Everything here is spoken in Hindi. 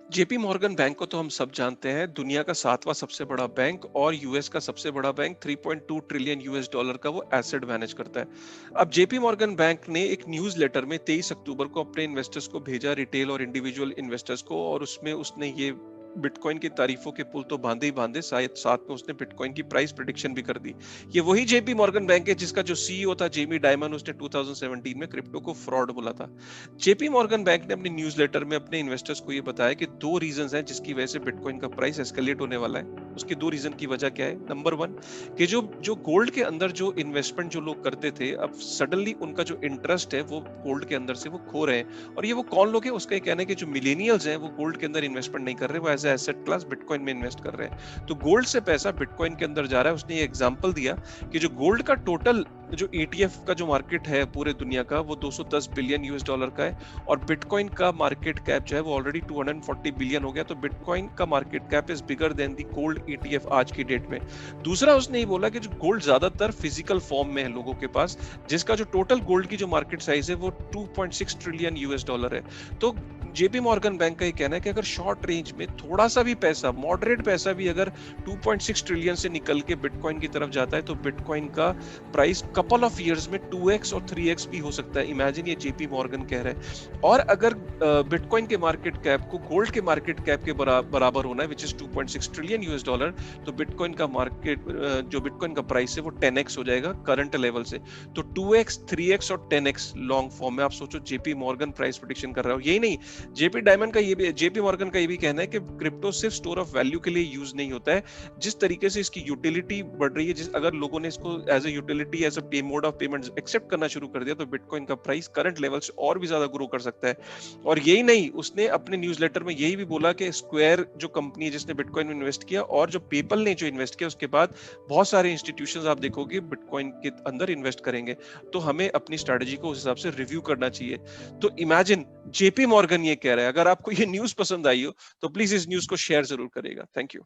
जेपी मॉर्गन बैंक को तो हम सब जानते हैं, दुनिया का 7वां सबसे बड़ा बैंक और यूएस का सबसे बड़ा बैंक। 3.2 ट्रिलियन यूएस डॉलर का वो एसेट मैनेज करता है। अब जेपी मॉर्गन बैंक ने एक न्यूज़ लेटर में 23 अक्टूबर को अपने इन्वेस्टर्स को भेजा, रिटेल और इंडिविजुअल इन्वेस्टर्स को, और उसमें उसने ये बिटकॉइन की तारीफों के पुल तो बांधे ही बांधे, शायद साथ में उसने बिटकॉइन की प्राइस प्रेडिक्शन भी कर दी। ये वही जेपी मॉर्गन बैंक है जिसका जो सीईओ था जेमी डायमंड, उसने 2017 में क्रिप्टो को फ्रॉड बोला था। जेपी मॉर्गन बैंक ने अपनी न्यूज़लेटर में अपने इन्वेस्टर्स को ये बताया कि दो रीजंस हैं जिसकी वजह से बिटकॉइन का प्राइस एस्केलेट होने वाला है। उसके दो रीजन की वजह क्या है? नंबर वन, कि जो जो गोल्ड के अंदर जो इन्वेस्टमेंट जो लोग करते थे, अब सडनली उनका जो इंटरेस्ट है वो गोल्ड के अंदर से वो खो रहे हैं। और ये वो कौन लोग हैं? उसका ये कहना है कि जो मिलेनियल्स हैं वो गोल्ड के अंदर इन्वेस्टमेंट नहीं कर रहे, वो एज एसेट क्लास बिटकॉइन में इन्वेस्ट कर रहे हैं। तो गोल्ड से पैसा बिटकॉइन के अंदर जा रहा है। उसने ये एग्जाम्पल दिया कि जो गोल्ड का टोटल जो ईटीएफ का जो मार्केट है पूरे दुनिया का, वो 210 बिलियन यूएस डॉलर का है, और बिटकॉइन का मार्केट कैप जो है वो ऑलरेडी 240 बिलियन हो गया। तो बिटकॉइन का market cap is bigger than the gold ETF आज की डेट में। दूसरा, उसने ये बोला कि जो गोल्ड ज्यादातर फिजिकल फॉर्म में है लोगों के पास, जिसका जो टोटल गोल्ड की जो मार्केट साइज है वो 2.6 ट्रिलियन यूएस डॉलर है। तो जेपी मॉर्गन बैंक का ये कहना है कि अगर शॉर्ट रेंज में थोड़ा सा भी पैसा, मॉडरेट पैसा भी अगर 2.6 ट्रिलियन से निकल के बिटकॉइन की तरफ जाता है, तो बिटकॉइन का प्राइस कपल ऑफ इयर्स में 2x और 3x भी हो सकता है। इमेजिन, ये जेपी मॉर्गन कह रहा है। और अगर बिटकॉइन के मार्केट कैप को गोल्ड के मार्केट कैप के बराबर होना है, which is 2.6 trillion US dollar, तो बिटकॉइन का मार्केट जो बिटकॉइन का प्राइस है वो 10x हो जाएगा करंट लेवल से। तो 2x, 3x और 10x लॉन्ग फॉर्म में। आप सोचो, जेपी मॉर्गन प्राइस प्रेडिक्शन कर रहा हो। यही नहीं, जेपी मॉर्गन का ये भी कहना है कि क्रिप्टो सिर्फ स्टोर ऑफ वैल्यू के लिए यूज नहीं होता है। जिस तरीके से इसकी यूटिलिटी बढ़ रही है, जिस अगर लोगों ने इसको as a utility, as a mode of payment accept करना शुरू कर दिया, तो बिटकॉइन का प्राइस करंट लेवल से और भी ज्यादा ग्रो कर सकता है। और यही नहीं, उसने अपने न्यूज़लेटर में यही भी बोला कि स्क्वायर जो कंपनी है जिसने बिटकॉइन में इन्वेस्ट किया, और जो पेपल ने जो इन्वेस्ट किया, उसके बाद बहुत सारे इंस्टीट्यूशंस आप देखोगे बिटकॉइन के अंदर इन्वेस्ट करेंगे। तो हमें अपनी स्ट्रेटजी को उस हिसाब से रिव्यू करना चाहिए। तो इमेजिन, जेपी मॉर्गन ये कह रहा है। अगर आपको ये न्यूज पसंद आई हो तो प्लीज इस न्यूज को शेयर जरूर करेगा। Thank you.